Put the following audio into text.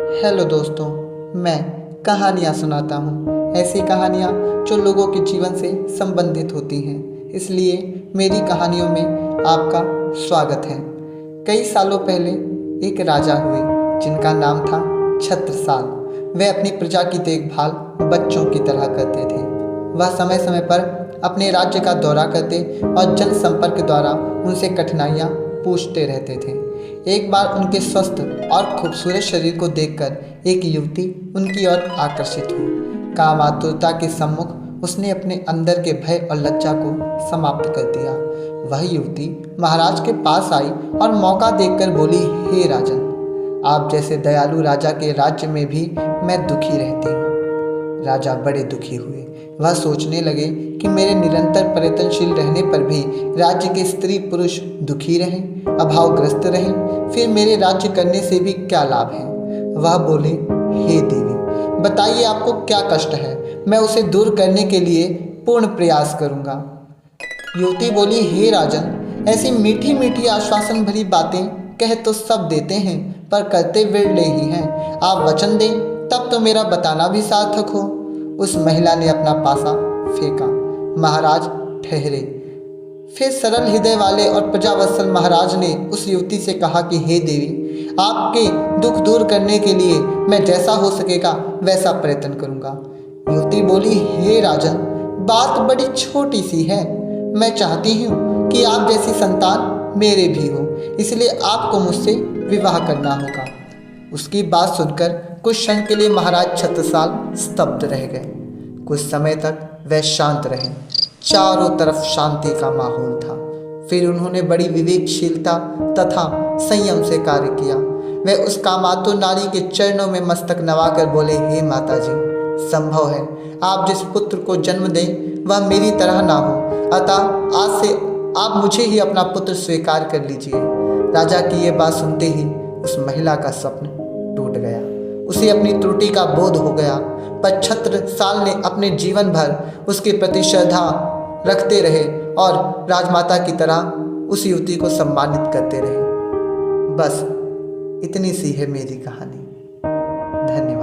Hello दोस्तों, मैं कहानियाँ सुनाता हूँ। ऐसी कहानियाँ जो लोगों के जीवन से संबंधित होती हैं, इसलिए मेरी कहानियों में आपका स्वागत है। कई सालों पहले एक राजा हुए जिनका नाम था छत्रसाल। वे अपनी प्रजा की देखभाल बच्चों की तरह करते थे। वह समय समय पर अपने राज्य का दौरा करते और जनसंपर्क द्वारा उनसे कठिनाइयाँ पूछते रहते थे। एक बार उनके स्वस्थ और खूबसूरत शरीर को देखकर एक युवती उनकी ओर आकर्षित हुई। काम आतुरता के सम्मुख उसने अपने अंदर के भय और लज्जा को समाप्त कर दिया। वह युवती महाराज के पास आई और मौका देखकर बोली, हे राजन, आप जैसे दयालु राजा के राज्य में भी मैं दुखी रहती हूँ। राजा बड़े दुखी हुए। वह सोचने लगे कि मेरे निरंतर प्रयत्नशील रहने पर भी राज्य के स्त्री पुरुष दुखी रहें, अभावग्रस्त रहें, फिर मेरे राज्य करने से भी क्या लाभ है। वह बोले, हे देवी, बताइए आपको क्या कष्ट है, मैं उसे दूर करने के लिए पूर्ण प्रयास करूंगा। युवती बोली, हे राजन, ऐसी मीठी मीठी आश्वासन भरी बातें कह तो सब देते हैं, पर करते विरले ही हैं। आप वचन दें तब तो मेरा बताना भी सार्थक हो। उस महिला ने अपना पासा फेंका। महाराज ठहरे। फिर सरल हृदय वाले और प्रजावत्सल महाराज ने उस युवती से कहा कि हे देवी, आपके दुख दूर करने के लिए मैं जैसा हो सकेगा वैसा प्रयत्न करूंगा। युवती बोली, हे राजन, बात बड़ी छोटी सी है। मैं चाहती हूँ कि आप जैसी संतान मेरे भी हो, इसलिए आपको मुझसे विवाह करना होगा। उसकी बात सुनकर कुछ क्षण के लिए महाराज छत्रसाल स्तब्ध रह गए। कुछ समय तक वह शांत रहे। चारों तरफ शांति का माहौल था। फिर उन्होंने बड़ी विवेकशीलता तथा संयम से कार्य किया। वह उस कामातुर नारी के चरणों में मस्तक नवाकर बोले, हे माता जी, संभव है आप जिस पुत्र को जन्म दें वह मेरी तरह ना हो, अतः आज से आप मुझे ही अपना पुत्र स्वीकार कर लीजिए। राजा की ये बात सुनते ही उस महिला का स्वप्न टूट गया। उसे अपनी त्रुटि का बोध हो गया, पर छत्रसाल ने अपने जीवन भर उसके प्रति श्रद्धा रखते रहे और राजमाता की तरह उस युवती को सम्मानित करते रहे। बस इतनी सी है मेरी कहानी। धन्यवाद।